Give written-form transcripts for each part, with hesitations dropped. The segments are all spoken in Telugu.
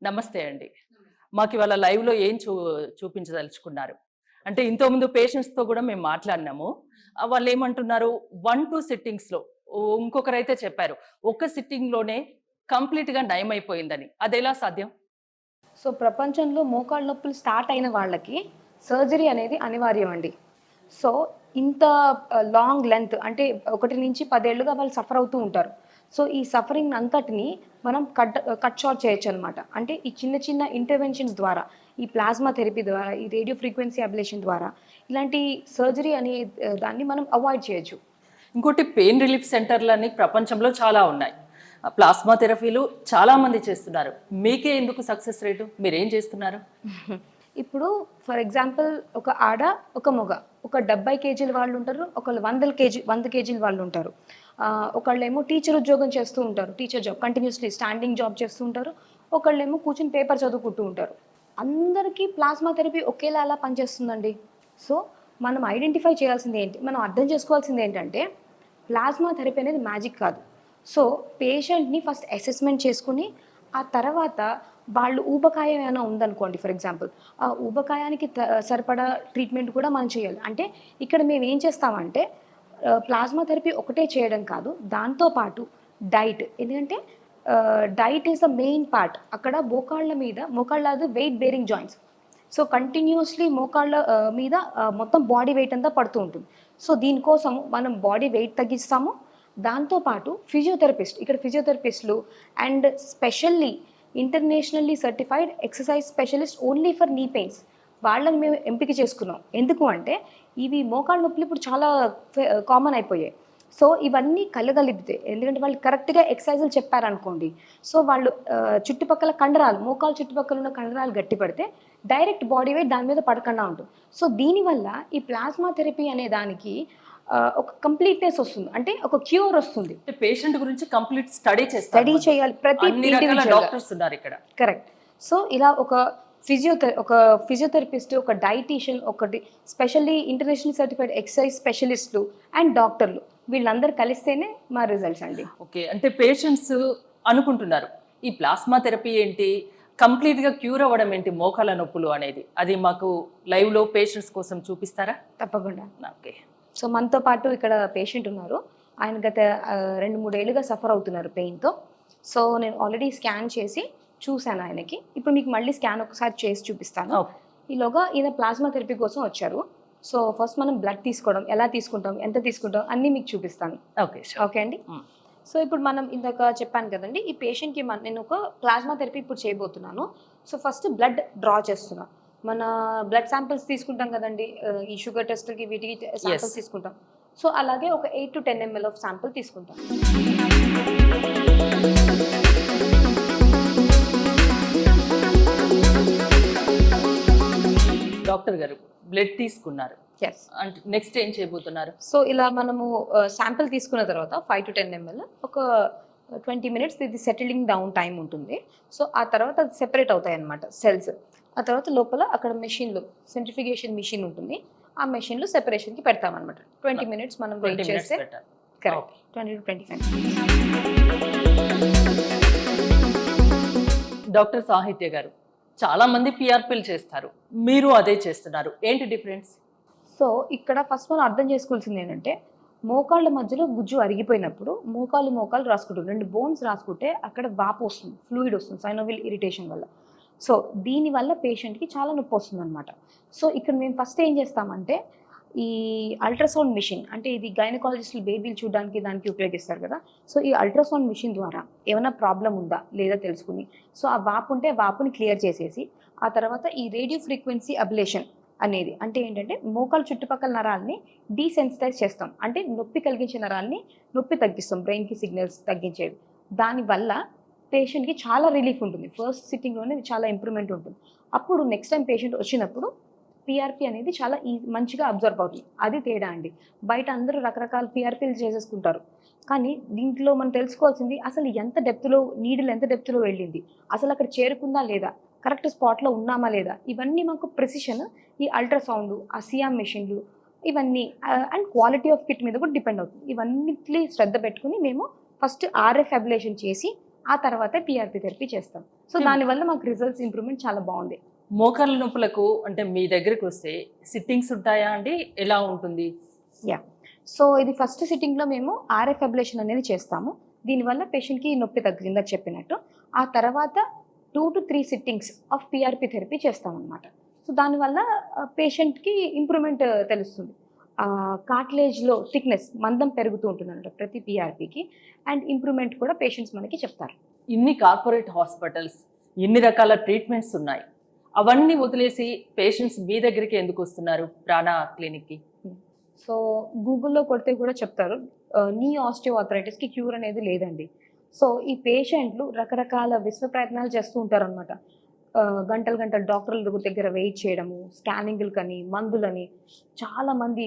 నమస్తే అండి. మాకు ఇవాళ లైవ్‌లో ఏం చూపించదలుచుకున్నారు? అంటే ఇంతకుముందు పేషెంట్స్‌తో గూడా మేము మాట్లాడినాము. వాళ్ళేమంటున్నారు 1, 2 సిట్టింగ్స్‌లో ఇంకొకరైతే చెప్పారు. ఒక్క సిట్టింగ్‌లోనే కంప్లీట్‌గా నయమైపోయిందని. అదెలా సాధ్యం? సో ప్రపంచంలో మోకాళ్ళ నొప్పులు స్టార్ట్ అయిన వాళ్ళకి సర్జరీ అనేది అనివార్యం అండి. సో ఇంత లాంగ్ లెంత్ అంటే 1-10 ఏళ్లుగా వాళ్ళు సఫర్ అవుతూ ఉంటారు. సో ఈ సఫరింగ్ అంతటిని మనం కట్ షార్ట్ చేయొచ్చనమాట. అంటే ఈ చిన్న చిన్న ఇంటర్వెన్షన్స్ ద్వారా, ఈ ప్లాస్మా థెరపీ ద్వారా, ఈ రేడియో ఫ్రీక్వెన్సీ అబ్లేషన్ ద్వారా ఇలాంటి సర్జరీ అనే దాన్ని మనం అవాయిడ్ చేయొచ్చు. ఇంకోటి పెయిన్ రిలీఫ్ సెంటర్‌లని ప్రపంచంలో చాలా ఉన్నాయి. ప్లాస్మా థెరపీలు చాలా మంది చేస్తున్నారు. మీకే ఎందుకు సక్సెస్ రేటు? మీరేం చేస్తున్నారు? ఇప్పుడు ఫర్ ఎగ్జాంపుల్ ఒక ఆడ, ఒక మగ. ఒక 70 కేజీల వాళ్ళు ఉంటారు. ఒకళ్ళు 100 కేజీల వాళ్ళు ఉంటారు. ఒకళ్ళేమో టీచర్ ఉద్యోగం చేస్తూ ఉంటారు. Teacher job continuously standing job చేస్తూ ఉంటారు. ఒకళ్ళేమో కూర్చొని పేపర్ చదువుకుంటూ ఉంటారు. అందరికీ ప్లాస్మా థెరపీ ఒకేలా ఎలా పనిచేస్తుందండి? సో, మనం ఐడెంటిఫై చేయాల్సింది ఏంటి? మనం అర్థం చేసుకోవాల్సింది ఏంటంటే, ప్లాస్మా థెరపీ అనేది మ్యాజిక్ కాదు. సో, పేషెంట్‌ని ఫస్ట్ అసెస్మెంట్ చేసుకొని, ఆ తర్వాత వాళ్ళు ఊబకాయం ఏమైనా ఉందనుకోండి ఫర్ ఎగ్జాంపుల్, ఆ ఊబకాయానికి సరిపడా ట్రీట్మెంట్ కూడా మనం చేయాలి. అంటే ఇక్కడ మేమేం చేస్తామంటే ప్లాస్మా థెరపీ ఒకటే చేయడం కాదు. దాంతో పాటు డైట్. ఎందుకంటే diet is the main part. అక్కడ మోకాళ్ళ weight bearing joints. So continuously మోకాళ్ళ మీద మొత్తం బాడీ వెయిట్ అంతా పడుతూ ఉంటుంది. సో దీనికోసం మనం బాడీ వెయిట్ తగ్గిస్తాము. దాంతోపాటు ఇక్కడ ఫిజియోథెరపిస్టులు and specially internationally certified exercise specialist only for knee pains వాళ్ళని మేము ఎంపిక చేసుకున్నాం. ఎందుకు అంటే ఇవి మోకాళ్ళ నొప్పులు ఇప్పుడు చాలా కామన్ అయిపోయాయి. సో ఇవన్నీ కలగలిపితే, ఎందుకంటే వాళ్ళు కరెక్ట్గా ఎక్సర్సైజులు చెప్పారనుకోండి, సో వాళ్ళు చుట్టుపక్కల కండరాలు, మోకాలు చుట్టుపక్కల ఉన్న కండరాలు గట్టిపడితే డైరెక్ట్ బాడీ వెయిట్ దాని మీద పడకుండా ఉంటుంది. సో దీనివల్ల ఈ ప్లాస్మా థెరపీ అనే దానికి ఒక కంప్లీట్నెస్ వస్తుంది. అంటే ఒక క్యూర్ వస్తుంది. పేషెంట్ గురించి కంప్లీట్ స్టడీ చేయాలి ప్రతి డాక్టర్స్ ఉన్నారు ఇక్కడ. కరెక్ట్. సో ఇలా ఒక ఫిజియోథెరపిస్ట్, ఒక డైటీషియన్, ఒకటి స్పెషల్లీ ఇంటర్నేషనల్ సర్టిఫైడ్ ఎక్సర్సైజ్ స్పెషలిస్టులు అండ్ డాక్టర్లు వీళ్ళందరూ కలిస్తేనే మా రిజల్ట్స్ అండి. ఓకే, అంటే పేషెంట్స్ అనుకుంటున్నారు ఈ ప్లాస్మా థెరపీ ఏంటి, కంప్లీట్గా క్యూర్ అవ్వడం ఏంటి మోకాల నొప్పులు అనేది, అది మాకు లైవ్లో పేషెంట్స్ కోసం చూపిస్తారా? తప్పకుండా. ఓకే. సో మనతో పాటు ఇక్కడ పేషెంట్ ఉన్నారు. ఆయన గత 2-3 ఏళ్ళుగా సఫర్ అవుతున్నారు పెయిన్తో. సో నేను ఆల్రెడీ స్కాన్ చేసి చూశాను ఆయనకి. ఇప్పుడు మీకు మళ్ళీ స్కాన్ ఒకసారి చేసి చూపిస్తాను. ఈలోగా ఈయన ప్లాస్మా థెరపీ కోసం వచ్చారు. సో ఫస్ట్ మనం బ్లడ్ తీసుకోవడం, ఎలా తీసుకుంటాం, ఎంత తీసుకుంటాం అన్నీ మీకు చూపిస్తాను. ఓకే అండి. సో ఇప్పుడు మనం ఇందాక చెప్పాను కదండి, ఈ పేషెంట్కి నేను ఒక ప్లాస్మా థెరపీ ఇప్పుడు చేయబోతున్నాను. సో ఫస్ట్ బ్లడ్ డ్రా చేస్తున్నాను. మన బ్లడ్ శాంపిల్స్ తీసుకుంటాం కదండి, ఈ షుగర్ టెస్ట్లకి వీటికి శాంపిల్స్ తీసుకుంటాం. సో అలాగే ఒక 8 to 10 ml ఆఫ్ శాంపిల్ తీసుకుంటాం. డాక్టర్ గారు బ్లడ్ తీసుకున్నారు, అంటే నెక్స్ట్ ఏం చేయబోతున్నారు? సో ఇలా మనము శాంపిల్ తీసుకున్న తర్వాత 5 to 10 ml ఒక 20 minutes ఇది సెటిలింగ్ డౌన్ టైం ఉంటుంది. సో ఆ తర్వాత అది సెపరేట్ అవుతాయి అన్నమాట సెల్స్. ఆ తర్వాత లోపల అక్కడ మెషిన్లో సెంట్రిఫికేషన్ మెషిన్ ఉంటుంది. ఆ మెషిన్లో సెపరేషన్కి పెడతామన్నమాట. 20 minutes మనం వెయిట్ చేస్తే కరెక్ట్ 20 to 25 minutes. డాక్టర్ సాహిత్య గారు, చాలా మంది పిఆర్పీలు చేస్తారు, మీరు అదే చేస్తున్నారు, ఏంటి డిఫరెన్స్? సో ఇక్కడ ఫస్ట్ మనం అర్థం చేసుకోవాల్సింది ఏంటంటే, మోకాళ్ళ మధ్యలో గుజ్జు అరిగిపోయినప్పుడు మోకాలు రాసుకుంటుంది. 2 బోన్స్ రాసుకుంటే అక్కడ వాపు వస్తుంది, ఫ్లూయిడ్ వస్తుంది సైనోవిల్ ఇరిటేషన్ వల్ల. సో దీనివల్ల పేషెంట్కి చాలా నొప్పి వస్తుంది అనమాట. సో ఇక్కడ మేము ఫస్ట్ ఏం చేస్తామంటే, ఈ అల్ట్రాసౌండ్ మిషన్, అంటే ఇది గైనకాలజిస్టులు బేబీలు చూడడానికి దానికి ఉపయోగిస్తారు కదా. సో ఈ అల్ట్రాసౌండ్ మిషన్ ద్వారా ఏమైనా ప్రాబ్లం ఉందా లేదా తెలుసుకుని, సో ఆ వాపు ఉంటే వాపుని క్లియర్ చేసేసి, ఆ తర్వాత ఈ రేడియో ఫ్రీక్వెన్సీ అబ్లేషన్ అనేది అంటే ఏంటంటే మోకాలు చుట్టుపక్కల నరాల్ని డీసెన్సిటైజ్ చేస్తాం. అంటే నొప్పి కలిగించే నరాల్ని నొప్పి తగ్గిస్తాం, బ్రెయిన్కి సిగ్నల్స్ తగ్గించేవి. దానివల్ల పేషెంట్కి చాలా రిలీఫ్ ఉంటుంది. ఫస్ట్ సిట్టింగ్లోనే చాలా ఇంప్రూవ్మెంట్ ఉంటుంది. అప్పుడు నెక్స్ట్ టైం పేషెంట్ వచ్చినప్పుడు పిఆర్పీ అనేది చాలా మంచిగా అబ్జర్వ్ అవుతుంది. అది తేడా అండి. బయట అందరూ రకరకాల పిఆర్పీలు చేసేసుకుంటారు. కానీ దీంట్లో మనం తెలుసుకోవాల్సింది అసలు ఎంత డెప్త్లో నీడిల్ ఎంత డెప్త్లో వెళ్ళింది, అసలు అక్కడ చేరుకుందా లేదా, కరెక్ట్ స్పాట్లో ఉన్నామా లేదా, ఇవన్నీ మాకు ప్రెసిషన్ ఈ అల్ట్రాసౌండ్, ఆ సియామ్ మెషిన్లు ఇవన్నీ అండ్ క్వాలిటీ ఆఫ్ కిట్ మీద కూడా డిపెండ్ అవుతుంది. ఇవన్నిటి శ్రద్ధ పెట్టుకుని మేము ఫస్ట్ ఆర్ఎఫ్ అబ్లేషన్ చేసి ఆ తర్వాత పిఆర్పి థెరపీ చేస్తాం. సో దానివల్ల మాకు రిజల్ట్స్ ఇంప్రూవ్మెంట్ చాలా బాగుంది. మోకాళ్ళ నొప్పులకు అంటే మీ దగ్గరికి వస్తే సిట్టింగ్స్ ఉంటాయా అండి, ఎలా ఉంటుంది? యా, సో ఇది ఫస్ట్ సిట్టింగ్లో మేము ఆర్ఎఫ్ అబ్లేషన్ అనేది చేస్తాము. దీనివల్ల పేషెంట్కి నొప్పి తగ్గిందా చెప్పినట్టు. ఆ తర్వాత 2 to 3 sittings of PRP therapy చేస్తామన్నమాట. సో దానివల్ల పేషెంట్కి ఇంప్రూవ్మెంట్ తెలుస్తుంది. కార్టిలేజ్లో థిక్నెస్ మందం పెరుగుతూ ఉంటుందన్నమాట ప్రతి పిఆర్పికి, అండ్ ఇంప్రూవ్మెంట్ కూడా పేషెంట్స్ మనకి చెప్తారు. ఇన్ని కార్పొరేట్ హాస్పిటల్స్, ఇన్ని రకాల ట్రీట్మెంట్స్ ఉన్నాయి, అవన్నీ వదిలేసి పేషెంట్స్ మీ దగ్గరికి ఎందుకు వస్తున్నారు ప్రాణ క్లినిక్కి? సో గూగుల్లో కొడితే కూడా చెప్తారు నీ ఆస్టియోఆర్థరైటిస్కి క్యూర్ అనేది లేదండి. సో ఈ పేషెంట్లు రకరకాల విశ్వ ప్రయత్నాలు చేస్తూ ఉంటారనమాట. గంటలు డాక్టర్ల దగ్గర వెయిట్ చేయడము, స్కానింగ్లకని, మందులని, చాలామంది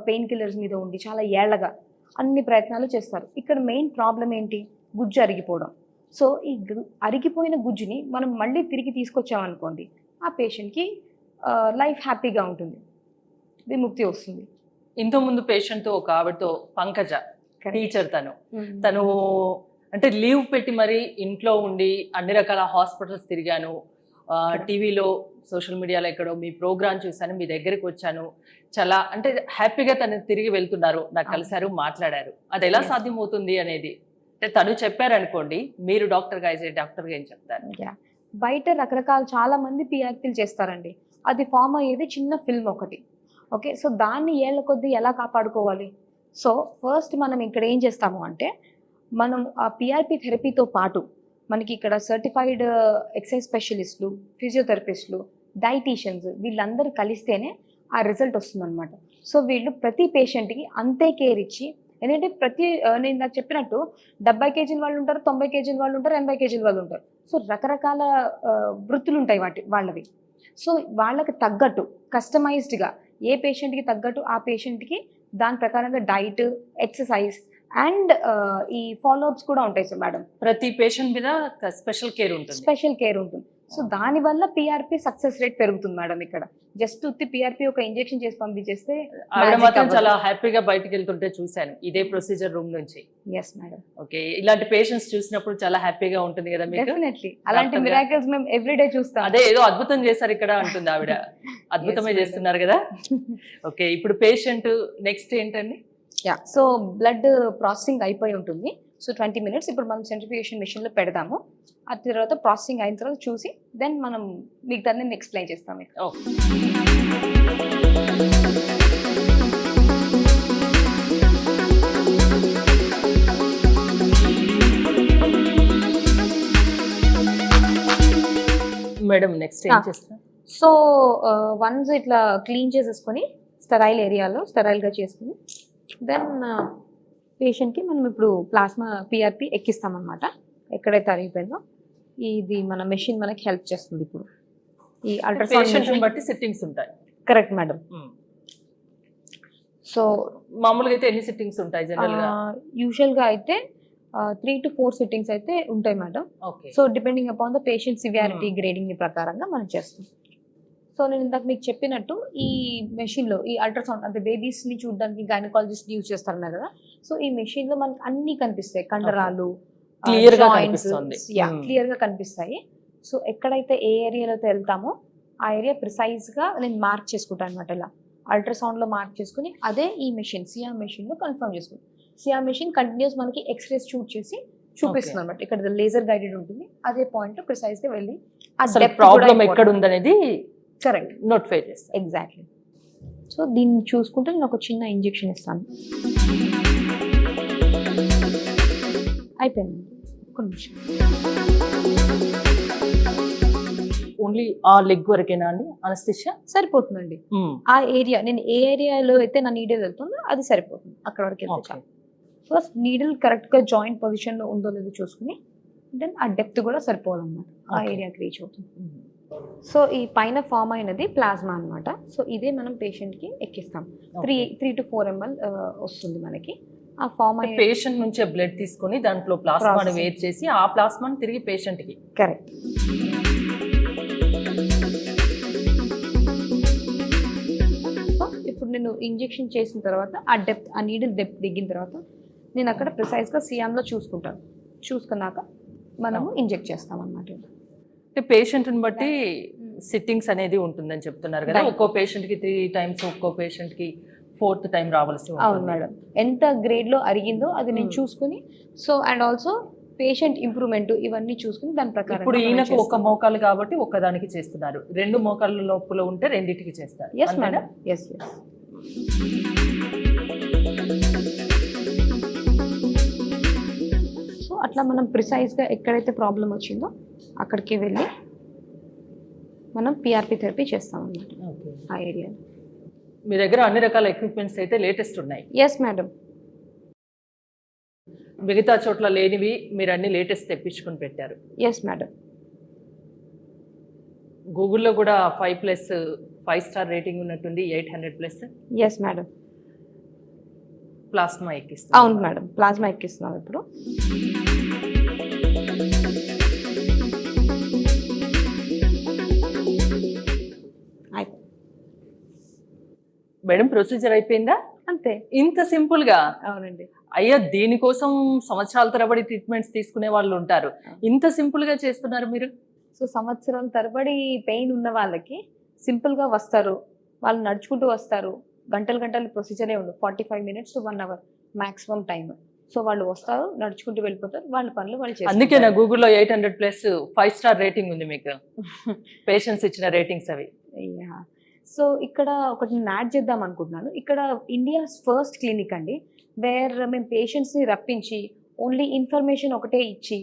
పెయిన్ కిల్లర్స్ మీద ఉండి చాలా ఏళ్లగా అన్ని ప్రయత్నాలు చేస్తారు. ఇక్కడ మెయిన్ ప్రాబ్లం ఏంటి? గుజ్జు అరిగిపోవడం. సో ఈ అరిగిపోయిన గుజ్జుని మనం మళ్ళీ తిరిగి తీసుకొచ్చామనుకోండి, ఆ పేషెంట్కి లైఫ్ హ్యాపీగా ఉంటుంది, విముక్తి వస్తుంది. ఇంతకుముందు పేషెంట్తో ఒక ఆవిడతో, పంకజ టీచర్, తను అంటే లీవ్ పెట్టి మరి ఇంట్లో ఉండి అన్ని రకాల హాస్పిటల్స్ తిరిగాను, టీవీలో సోషల్ మీడియాలో ఎక్కడో మీ ప్రోగ్రామ్ చూశాను, మీ దగ్గరికి వచ్చాను, చాలా అంటే హ్యాపీగా తను తిరిగి వెళ్తున్నారు, నాకు కలిశారు, మాట్లాడారు. అది ఎలా సాధ్యమవుతుంది అనేది అంటే తను చెప్పారనుకోండి, మీరు డాక్టర్గా ఏం చెప్తారు? బయట రకరకాల చాలా మంది పిఆర్పీలు చేస్తారండి. అది ఫామ్ అయ్యేది చిన్న ఫిల్మ్ ఒకటి. ఓకే, సో దాన్ని ఏళ్ల కొద్దీ ఎలా కాపాడుకోవాలి? సో ఫస్ట్ మనం ఇక్కడ ఏం చేస్తాము అంటే, మనం ఆ పిఆర్పి థెరపీతో పాటు మనకి ఇక్కడ సర్టిఫైడ్ ఎక్సర్సైజ్ స్పెషలిస్టులు, ఫిజియోథెరపిస్టులు, డైటీషియన్స్ వీళ్ళందరూ కలిస్తేనే ఆ రిజల్ట్ వస్తుందన్నమాట. సో వీళ్ళు ప్రతి పేషెంట్కి అంతే కేర్ ఇచ్చి, ఎందుకంటే నేను నాకు చెప్పినట్టు 70 కేజీల వాళ్ళు ఉంటారు, 90 కేజీల వాళ్ళు ఉంటారు, 80 కేజీల వాళ్ళు ఉంటారు. సో రకరకాల వృత్తులు ఉంటాయి వాళ్ళవి. సో వాళ్ళకి తగ్గట్టు కస్టమైజ్డ్గా ఏ పేషెంట్కి తగ్గట్టు ఆ పేషెంట్కి దాని ప్రకారంగా డైట్, ఎక్సర్సైజ్ అండ్ ఈ ఫాలోఅప్స్ కూడా ఉంటాయి. సార్ మేడం, ప్రతి పేషెంట్ మీద స్పెషల్ కేర్ ఉంటుంది. సో దానివల్ల పిఆర్పి సక్సెస్ రేట్ పెరుగుతుంది మేడం. ఇక్కడ జస్ట్ ఉత్తి పిఆర్పి ఒక ఇంజెక్షన్ చేసి పంపించేస్తే మాత్రం చాలా హ్యాపీగా బయటకు వెళ్తుంటే చూశాను ఇదే ప్రొసీజర్ రూమ్ నుంచి. Yes madam. ఓకే, ఇలాంటి పేషెంట్స్ చూసినప్పుడు చాలా హ్యాపీగా ఉంటుంది కదా మీకు? డెఫినెట్లీ అలాంటి మిరాకిల్స్ మేము ఎవ్రీడే చూస్తాం. అదే ఏదో అద్భుతం చేశారు ఇక్కడ అంటుంది ఆవిడ. అద్భుతమే చేస్తున్నారు కదా. ఓకే, ఇప్పుడు పేషెంట్ నెక్స్ట్ ఏంటండి? సో బ్లడ్ ప్రాసెసింగ్ అయిపోయి ఉంటుంది. సో 20 minutes ఇప్పుడు మనం సెంట్రిఫ్యూగేషన్ మెషిన్లో పెడదాము. ఆ తర్వాత ప్రాసెసింగ్ అయిన తర్వాత చూసి దెన్ మనం మీకు దాన్ని ఎక్స్ప్లెయిన్ చేస్తాం. మేడం నెక్స్ట్ ఏం చేస్తాం? సో వన్స్ ఇట్లా క్లీన్ చేసేసుకొని స్టెరైల్ ఏరియాలో స్టెరైల్గా చేసుకుని దెన్ పేషెంట్కి మనం ఇప్పుడు ప్లాస్మా పిఆర్పి ఎక్కిస్తామన్నమాట. ఎక్కడైతే అరిగిపోయిందో ఇది మన మెషిన్ మనకి హెల్ప్ చేస్తుంది. ఇప్పుడు ఈ అల్ట్రాసౌండ్ బట్టి సిట్టింగ్స్ ఉంటాయి. Correct madam. సో మామూలుగా అయితే ఎన్ని సిట్టింగ్స్ ఉంటాయి జనరల్గా? యూజువల్గా అయితే 3 to 4 సిట్టింగ్స్ అయితే ఉంటాయి madam. So depending upon the patient severity grading ప్రకారంగా మనం చేస్తాం. సో నేను ఇందాక మీకు చెప్పినట్టు ఈ మెషిన్లో ఈ అల్ట్రాసౌండ్ అంటే బేబీస్ని చూడడానికి గైనకాలజిస్ట్ యూజ్ చేస్తున్నారు కదా. సో ఈ మెషిన్లో మనకి అన్నీ కనిపిస్తాయి, కండరాలు క్లియర్గా కనిపిస్తాయి. సో ఎక్కడైతే ఏ ఏరియాలో వెళ్తామో ఆ ఏరియా ప్రిసైజ్గా నేను మార్క్ చేసుకుంటాను అనమాట. ఇలా అల్ట్రాసౌండ్లో మార్క్ చేసుకుని అదే ఈ మెషిన్ సిఆర్ మెషిన్లో కన్ఫర్మ్ చేసుకుంటాం. సిఆర్ మెషిన్ కంటిన్యూస్ మనకి ఎక్స్రేస్ షూట్ చేసి చూపిస్తుంది అనమాట. ఇక్కడ లేజర్ గైడెడ్ ఉంటుంది. అదే పాయింట్ ప్రిసైజ్గా వెళ్ళి ప్రాబ్లం ఎక్కడ ఉందనేది కరెక్ట్ నోటిఫై చేస్తాను. ఎగ్జాక్ట్లీ. సో దీన్ని చూసుకుంటే నేను ఒక చిన్న ఇంజెక్షన్ ఇస్తాను. అయిపోయింది. ఒక నిమిషం. ఓన్లీ ఆ లెగ్ వరకేనా అండి అనస్థిషియా? సరిపోతుందండి. ఆ ఏరియా నేను ఏ ఏరియాలో అయితే నా నీడిల్ వెళ్తుందో అది సరిపోతుంది. అక్కడ వరకు వెళ్తే చాలు. ఫస్ట్ నీడిల్ కరెక్ట్గా జాయింట్ పొజిషన్లో ఉందో లేదో చూసుకుని దెన్ ఆ డెప్త్ కూడా సరిపోవాలన్నమాట. ఆ ఏరియాకి రీచ్ అవుతుంది. సో ఈ పైన ఫామ్ అయినది ప్లాస్మా అనమాట. సో ఇదే మనం పేషెంట్కి ఎక్కిస్తాం. 3 to 4 ml వస్తుంది మనకి. ఆ ఫామ్ అయిన పేషెంట్ నుంచే బ్లడ్ తీసుకొని దాంట్లో ప్లాస్మాని వేరు చేసి ఆ ప్లాస్మాని తిరిగి పేషెంట్కి. కరెక్ట్. సో ఇప్పుడు నేను ఇంజెక్షన్ చేసిన తర్వాత ఆ నీడిల్ డెప్త్ దిగిన తర్వాత నేను అక్కడ ప్రిసైజ్గా సియామ్లో చూసుకుంటాను. చూసుకున్నాక మనము ఇంజెక్ట్ చేస్తాం అన్నమాట. అంటే పేషెంట్ని బట్టి సిట్టింగ్స్ అనేది ఉంటుందని చెప్తున్నారు కదా, ఒక్కో పేషెంట్కి 3 times, ఒక్కో పేషెంట్కి 4th టైం రావాల్సి అవును ఉంటుంది. మేడం, ఎంత గ్రేడ్లో అరిగిందో అది నేను చూసుకుని, so and also patient improvement ఇవన్నీ చూసుకుని దాని ప్రకారం ఇప్పుడు ఈయనకు ఒక మోకాలు కాబట్టి ఒక్కదానికి చేస్తున్నారు, 2 మోకాళ్ళ లోపల ఉంటే రెండింటికి చేస్తారు. Yes madam, yes. సో అట్లా మనం ప్రిసైజ్గా ఎక్కడైతే ప్రాబ్లం వచ్చిందో అక్కడికి వెళ్ళి మనం పిఆర్పి థెరపీ చేస్తాం అన్నమాట ఆ ఏరియాలో. మీ దగ్గర అన్ని రకాల ఎక్విప్మెంట్స్ అయితే లేటెస్ట్ ఉన్నాయి. Yes madam. మిగతా చోట్ల లేనివి మీరు అన్ని లేటెస్ట్ తెప్పించుకొని పెట్టారు. Yes madam. గూగుల్లో కూడా 5+ star రేటింగ్ ఉన్నట్టుంది, 800+. Yes madam. ప్లాస్మా ఎక్కిస్తుంది. అవును మేడం, ప్లాస్మా ఎక్కిస్తున్నాం ఇప్పుడు. మేడం ప్రొసీజర్ అయిపోయిందా? అంతే, ఇంత సింపుల్ గా? అవునండి. అయ్యా దీనికోసం సంవత్సరాల తరబడి ట్రీట్మెంట్స్ తీసుకునే వాళ్ళు ఉంటారు, ఇంత సింపుల్ గా చేస్తున్నారు మీరు. సో సంవత్సరం తరబడి పెయిన్ ఉన్న వాళ్ళకి సింపుల్గా వస్తారు, వాళ్ళు నడుచుకుంటూ వస్తారు, గంటలు ప్రొసీజరే ఉండదు, 45 minutes to 1 hour maximum time. So వాళ్ళు వస్తారు, నడుచుకుంటూ వెళ్ళిపోతారు, వాళ్ళ పనులు వాళ్ళు చేస్తారు. అందుకే నా గూగుల్లో 800+ 5 star రేటింగ్ ఉంది మీకు, పేషెంట్స్ ఇచ్చిన రేటింగ్స్ అవి. సో ఇక్కడ ఒకటి నేను యాడ్ చేద్దాం అనుకుంటున్నాను. ఇక్కడ ఇండియాస్ ఫస్ట్ క్లినిక్ అండి, వేర్ మేము పేషెంట్స్ని రప్పించి ఓన్లీ ఇన్ఫర్మేషన్ ఒకటే ఇచ్చి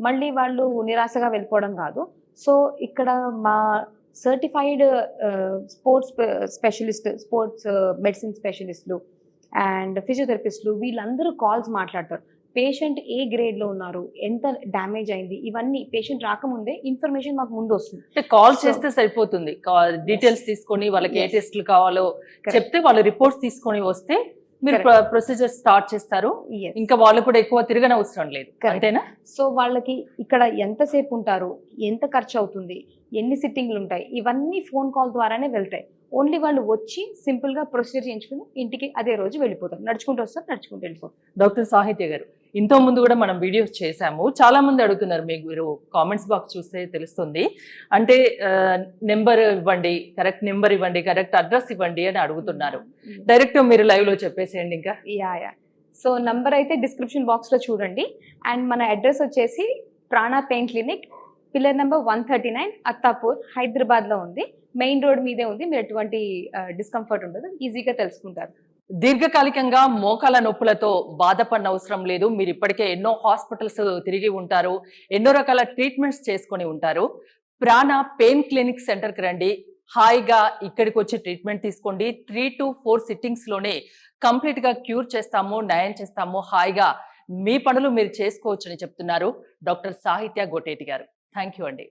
మళ్ళీ వాళ్ళు నిరాశగా వెళ్ళిపోవడం కాదు. సో ఇక్కడ మా certified sports specialist, sports medicine స్పెషలిస్టులు అండ్ ఫిజియోథెరపిస్టులు వీళ్ళందరూ కాల్స్ మాట్లాడతారు. పేషెంట్ ఏ గ్రేడ్లో ఉన్నారు, ఎంత డ్యామేజ్ అయింది, ఇవన్నీ పేషెంట్ రాకముందే ఇన్ఫర్మేషన్ మాకు ముందు వస్తుంది. కాల్ చేస్తే సరిపోతుంది, డీటెయిల్స్ తీసుకొని వాళ్ళకి ఏ టెస్ట్లు కావాలో చెప్తే వాళ్ళు రిపోర్ట్స్ తీసుకొని వస్తే మీరు ప్రొసీజర్ స్టార్ట్ చేస్తారు. ఇంకా వాళ్ళు కూడా ఎక్కువ తిరగని అవసరం లేదు, అంతేనా? సో వాళ్ళకి ఇక్కడ ఎంతసేపు ఉంటారు, ఎంత ఖర్చు అవుతుంది, ఎన్ని సిట్టింగ్లు ఉంటాయి, ఇవన్నీ ఫోన్ కాల్ ద్వారానే వెళ్తాయి. ఓన్లీ వాళ్ళు వచ్చి సింపుల్గా ప్రొసీజర్ చేయించుకుని ఇంటికి అదే రోజు వెళ్ళిపోతారు, నడుచుకుంటూ వస్తారు, నడుచుకుంటూ వెళ్ళిపోతారు. డాక్టర్ సాహిత్య గారు, ఇంతో ముందు కూడా మనం వీడియోస్ చేశాము, చాలా మంది అడుగుతున్నారు, మీకు మీరు కామెంట్స్ బాక్స్ చూస్తే తెలుస్తుంది, అంటే నెంబర్ ఇవ్వండి, కరెక్ట్ నెంబర్ ఇవ్వండి, కరెక్ట్ అడ్రస్ ఇవ్వండి అని అడుగుతున్నారు. డైరెక్ట్ మీరు లైవ్ లో చెప్పేసేయండి. ఇంకా సో నంబర్ అయితే డిస్క్రిప్షన్ బాక్స్ లో చూడండి, అండ్ మన అడ్రస్ వచ్చేసి ప్రాణ pain clinic, pillar number 139, Attapur, Hyderabad లో ఉంది. మెయిన్ రోడ్ మీదే ఉంది, మీరు ఎటువంటి డిస్కంఫర్ట్ ఉండదు, ఈజీగా తెలుసుకుంటారు. దీర్ఘకాలికంగా మోకాల నొప్పులతో బాధపడిన అవసరం లేదు, మీరు ఇప్పటికే ఎన్నో హాస్పిటల్స్ తిరిగి ఉంటారు, ఎన్నో రకాల ట్రీట్మెంట్స్ చేసుకొని ఉంటారు. ప్రాణ పెయిన్ క్లినిక్ సెంటర్కి రండి, హాయిగా ఇక్కడికి వచ్చి ట్రీట్మెంట్ తీసుకోండి. 3 to 4 sittings లోనే కంప్లీట్ గా క్యూర్ చేస్తాము, నయం చేస్తాము, హాయిగా మీ పనులు మీరు చేసుకోవచ్చని చెప్తున్నారు డాక్టర్ సాహిత్య గోటేటి గారు. థ్యాంక్ యూ అండి.